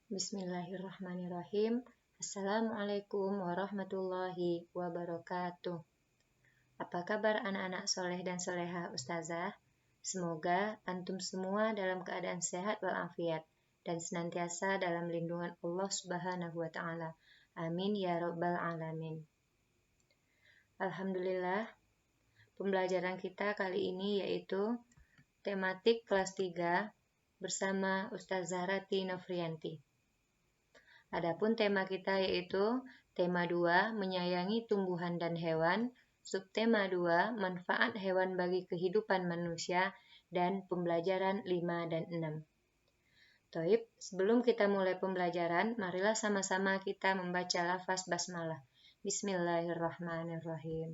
Bismillahirrahmanirrahim. Assalamualaikum warahmatullahi wabarakatuh. Apa kabar anak-anak soleh dan solehah Ustazah? Semoga antum semua dalam keadaan sehat walafiat dan senantiasa dalam lindungan Allah Subhanahu wa Ta'ala. Amin ya Rabbal Alamin. Alhamdulillah, pembelajaran kita kali ini yaitu tematik kelas 3 bersama Ustazah Rati Nofrianti. Adapun tema kita yaitu tema 2, menyayangi tumbuhan dan hewan, subtema 2, manfaat hewan bagi kehidupan manusia, dan pembelajaran 5 dan 6. Toib, sebelum kita mulai pembelajaran, marilah sama-sama kita membaca lafaz basmalah. Bismillahirrahmanirrahim.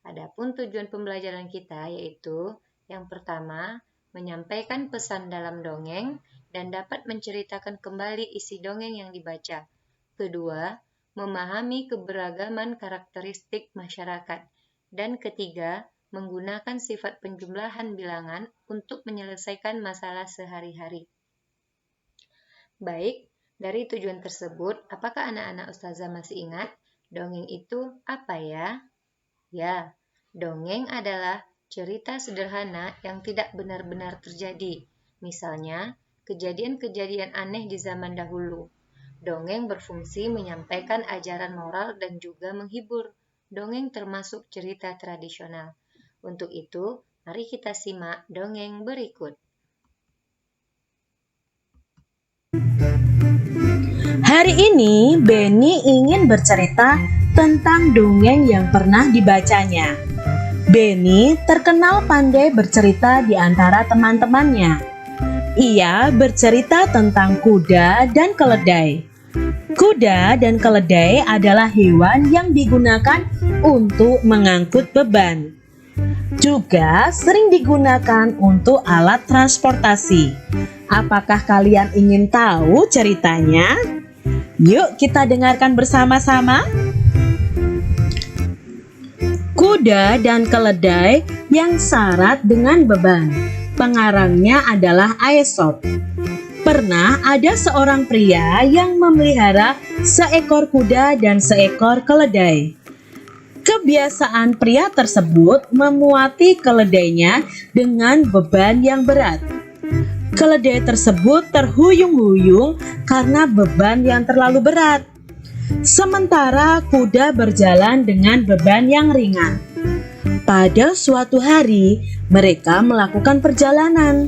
Adapun tujuan pembelajaran kita yaitu yang pertama, menyampaikan pesan dalam dongeng dan dapat menceritakan kembali isi dongeng yang dibaca. Kedua, memahami keberagaman karakteristik masyarakat. Dan ketiga, menggunakan sifat penjumlahan bilangan untuk menyelesaikan masalah sehari-hari. Baik, dari tujuan tersebut, apakah anak-anak Ustazah masih ingat dongeng itu apa ya? Ya, dongeng adalah cerita sederhana yang tidak benar-benar terjadi. Misalnya, kejadian-kejadian aneh di zaman dahulu. Dongeng berfungsi menyampaikan ajaran moral dan juga menghibur. Dongeng termasuk cerita tradisional. Untuk itu, mari kita simak dongeng berikut. Hari ini, Benny ingin bercerita tentang dongeng yang pernah dibacanya. Benny terkenal pandai bercerita di antara teman-temannya. Ia bercerita tentang kuda dan keledai. Kuda dan keledai adalah hewan yang digunakan untuk mengangkut beban. Juga sering digunakan untuk alat transportasi. Apakah kalian ingin tahu ceritanya? Yuk kita dengarkan bersama-sama. Kuda dan keledai yang syarat dengan beban. Pengarangnya adalah Aesop. Pernah ada seorang pria yang memelihara seekor kuda dan seekor keledai. Kebiasaan pria tersebut memuati keledainya dengan beban yang berat. Keledai tersebut terhuyung-huyung karena beban yang terlalu berat. Sementara kuda berjalan dengan beban yang ringan. Pada suatu hari, mereka melakukan perjalanan.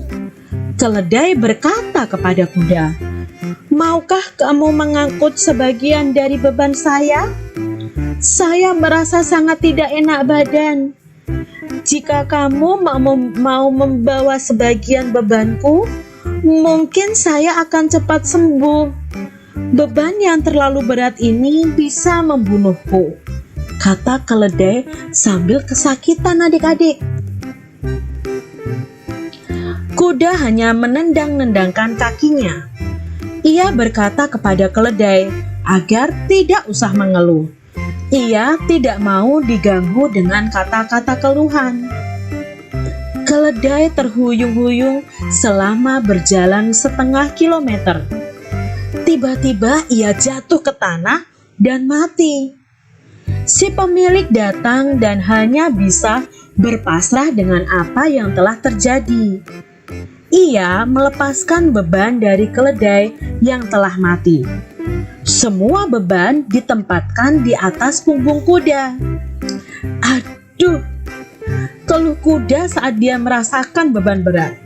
Keledai berkata kepada kuda, "Maukah kamu mengangkut sebagian dari beban saya? Saya merasa sangat tidak enak badan. Jika kamu mau membawa sebagian bebanku, mungkin saya akan cepat sembuh. Beban yang terlalu berat ini bisa membunuhku," kata keledai sambil kesakitan adik-adik. Kuda hanya menendang-nendangkan kakinya. Ia berkata kepada keledai agar tidak usah mengeluh. Ia tidak mau diganggu dengan kata-kata keluhan. Keledai terhuyung-huyung selama berjalan setengah kilometer. Tiba-tiba ia jatuh ke tanah dan mati. Si pemilik datang dan hanya bisa berpasrah dengan apa yang telah terjadi. Ia melepaskan beban dari keledai yang telah mati. Semua beban ditempatkan di atas punggung kuda. Aduh, keluh kuda saat dia merasakan beban berat.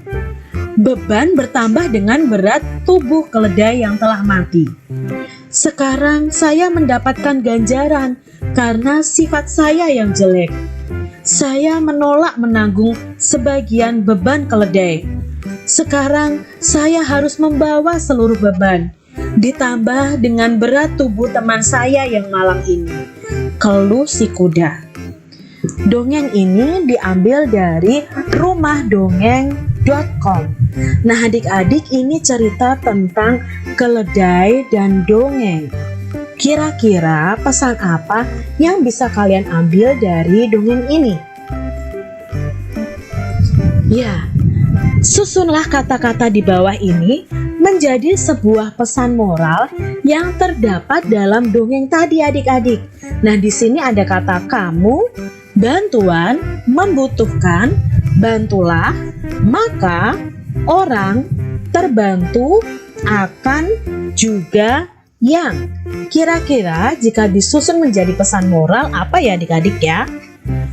Beban bertambah dengan berat tubuh keledai yang telah mati. Sekarang saya mendapatkan ganjaran karena sifat saya yang jelek. Saya menolak menanggung sebagian beban keledai. Sekarang saya harus membawa seluruh beban, ditambah dengan berat tubuh teman saya yang malang ini, keluh si kuda. Dongeng ini diambil dari rumahdongeng.com. Nah adik-adik, ini cerita tentang keledai dan dongeng. Kira-kira pesan apa yang bisa kalian ambil dari dongeng ini? Ya, susunlah kata-kata di bawah ini menjadi sebuah pesan moral yang terdapat dalam dongeng tadi adik-adik. Nah, di sini ada kata kamu, bantuan, membutuhkan, bantulah, maka, orang, terbantu, akan, juga, yang. Kira-kira jika disusun menjadi pesan moral apa ya adik-adik ya?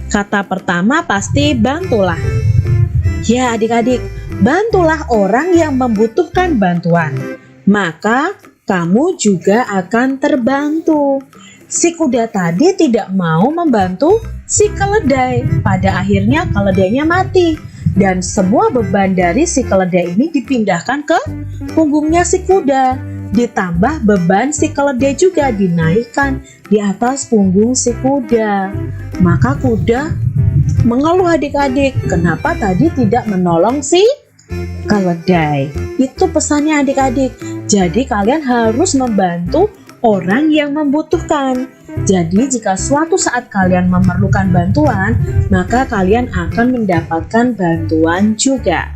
Kata pertama pasti bantulah. Ya adik-adik, bantulah orang yang membutuhkan bantuan, maka kamu juga akan terbantu. Si kuda tadi tidak mau membantu si keledai. Pada akhirnya keledainya mati. Dan semua beban dari si keledai ini dipindahkan ke punggungnya si kuda. Ditambah beban si keledai juga dinaikkan di atas punggung si kuda. Maka kuda mengeluh adik-adik, kenapa tadi tidak menolong si keledai. Itu pesannya adik-adik. Jadi kalian harus membantu orang yang membutuhkan. Jadi jika suatu saat kalian memerlukan bantuan, maka kalian akan mendapatkan bantuan juga.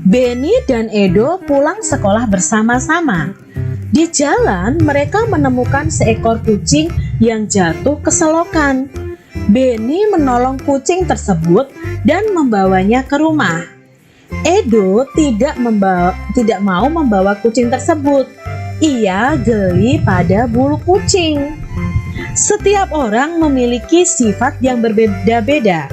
Benny dan Edo pulang sekolah bersama-sama. Di jalan mereka menemukan seekor kucing yang jatuh ke selokan. Benny menolong kucing tersebut dan membawanya ke rumah. Edo tidak mau membawa kucing tersebut. Ia geli pada bulu kucing. Setiap orang memiliki sifat yang berbeda-beda.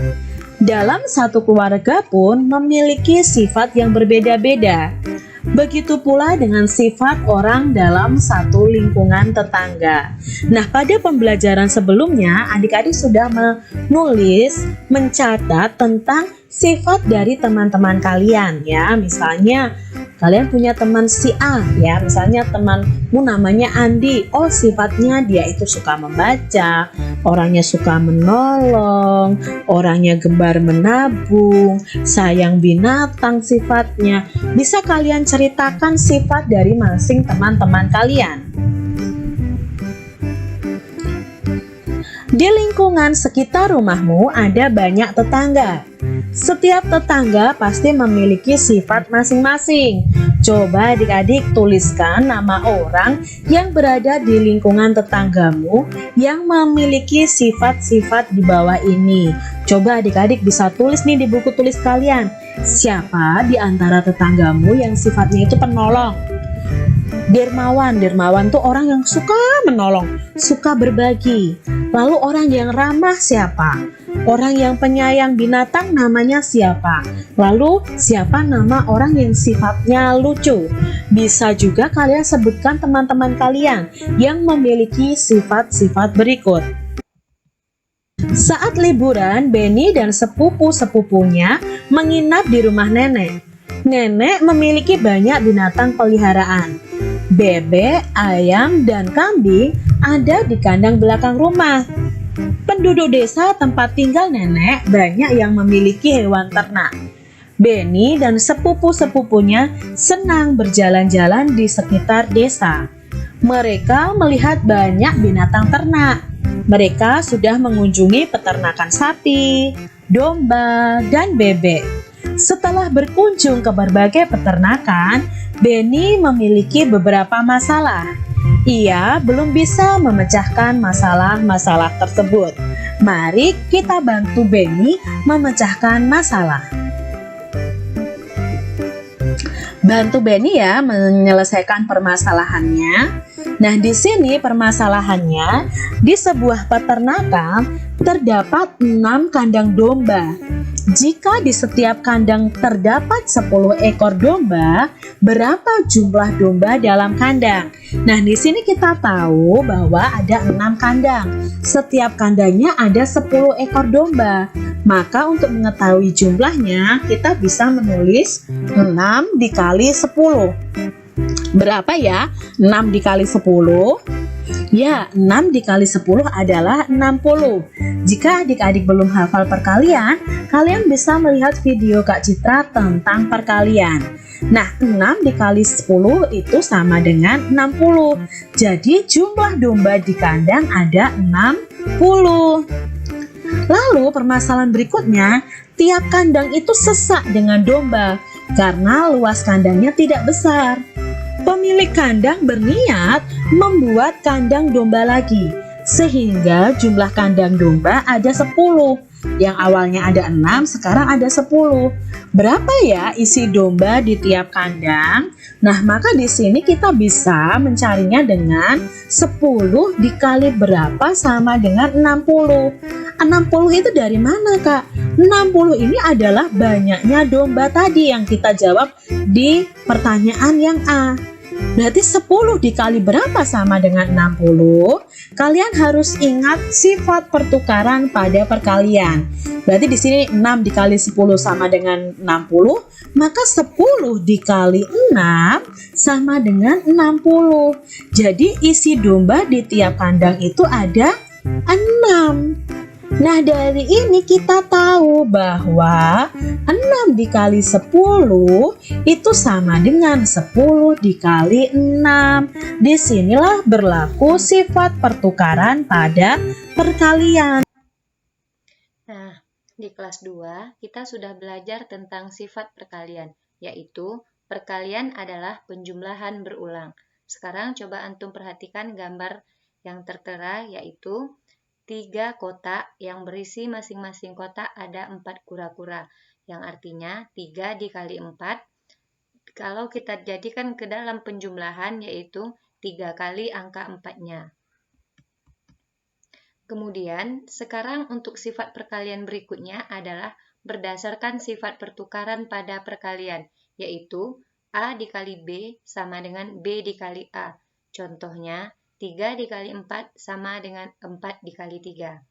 Dalam satu keluarga pun memiliki sifat yang berbeda-beda. Begitu pula dengan sifat orang dalam satu lingkungan tetangga. Nah, pada pembelajaran sebelumnya, adik-adik sudah menulis, mencatat tentang sifat dari teman-teman kalian ya. Misalnya kalian punya teman si A ya, misalnya temanmu namanya Andi. Oh, sifatnya dia itu suka membaca, orangnya suka menolong, orangnya gemar menabung, sayang binatang sifatnya. Bisa kalian ceritakan sifat dari masing teman-teman kalian. Di lingkungan sekitar rumahmu ada banyak tetangga. Setiap tetangga pasti memiliki sifat masing-masing. Coba adik-adik tuliskan nama orang yang berada di lingkungan tetanggamu yang memiliki sifat-sifat di bawah ini. Coba adik-adik bisa tulis nih di buku tulis kalian. Siapa di antara tetanggamu yang sifatnya itu penolong? Dermawan tuh orang yang suka menolong, suka berbagi. Lalu orang yang ramah siapa? Orang yang penyayang binatang namanya siapa? Lalu siapa nama orang yang sifatnya lucu? Bisa juga kalian sebutkan teman-teman kalian yang memiliki sifat-sifat berikut. Saat liburan, Benny dan sepupu-sepupunya menginap di rumah nenek. Nenek memiliki banyak binatang peliharaan. Bebek, ayam, dan kambing ada di kandang belakang rumah. Penduduk desa tempat tinggal nenek banyak yang memiliki hewan ternak. Benny dan sepupu-sepupunya senang berjalan-jalan di sekitar desa. Mereka melihat banyak binatang ternak. Mereka sudah mengunjungi peternakan sapi, domba, dan bebek. Setelah berkunjung ke berbagai peternakan, Benny memiliki beberapa masalah. Ia belum bisa memecahkan masalah-masalah tersebut. Mari kita bantu Benny memecahkan masalah. Bantu Benny ya menyelesaikan permasalahannya. Nah, di sini permasalahannya di sebuah peternakan terdapat 6 kandang domba. Jika di setiap kandang terdapat 10 ekor domba, berapa jumlah domba dalam kandang? Nah, di sini kita tahu bahwa ada 6 kandang. Setiap kandangnya ada 10 ekor domba. Maka untuk mengetahui jumlahnya, kita bisa menulis 6 dikali 10. Berapa ya? 6 dikali 10? Ya, 6 dikali 10 adalah 60. Jika adik-adik belum hafal perkalian, kalian bisa melihat video Kak Citra tentang perkalian. Nah, 6 dikali 10 itu sama dengan 60. Jadi jumlah domba di kandang ada 60. Lalu permasalahan berikutnya, tiap kandang itu sesak dengan domba karena luas kandangnya tidak besar. Pemilik kandang berniat membuat kandang domba lagi, sehingga jumlah kandang domba ada 10. Yang awalnya ada 6, sekarang ada 10. Berapa ya isi domba di tiap kandang? Nah, maka di sini kita bisa mencarinya dengan 10 dikali berapa sama dengan 60. 60 itu dari mana, Kak? 60 ini adalah banyaknya domba tadi yang kita jawab di pertanyaan yang A. Berarti 10 dikali berapa sama dengan 60? Kalian harus ingat sifat pertukaran pada perkalian. Berarti di sini 6 dikali 10 sama dengan 60, maka 10 dikali 6 sama dengan 60. Jadi isi domba di tiap kandang itu ada 6. Nah, dari ini kita tahu bahwa 6 dikali 10 itu sama dengan 10 dikali 6. Disinilah berlaku sifat pertukaran pada perkalian. Nah, di kelas 2 kita sudah belajar tentang sifat perkalian, yaitu perkalian adalah penjumlahan berulang. Sekarang coba antum perhatikan gambar yang tertera, yaitu 3 kotak yang berisi masing-masing kotak ada 4 kura-kura, yang artinya 3 dikali 4 kalau kita jadikan ke dalam penjumlahan yaitu 3 kali angka 4-nya. Kemudian sekarang untuk sifat perkalian berikutnya adalah berdasarkan sifat pertukaran pada perkalian, yaitu A dikali B sama dengan B dikali A. Contohnya 3 dikali 4 sama dengan 4 dikali 3.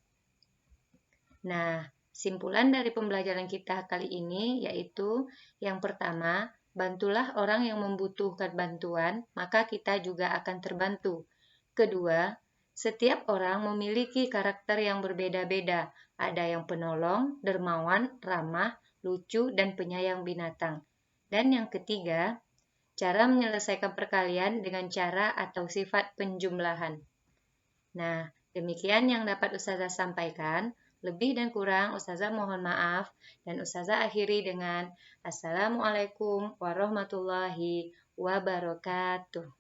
Nah, simpulan dari pembelajaran kita kali ini yaitu yang pertama, bantulah orang yang membutuhkan bantuan, maka kita juga akan terbantu. Kedua, setiap orang memiliki karakter yang berbeda-beda. Ada yang penolong, dermawan, ramah, lucu, dan penyayang binatang. Dan yang ketiga, cara menyelesaikan perkalian dengan cara atau sifat penjumlahan. Nah, demikian yang dapat Ustazah sampaikan. Lebih dan kurang Ustazah mohon maaf. Dan Ustazah akhiri dengan Assalamualaikum warahmatullahi wabarakatuh.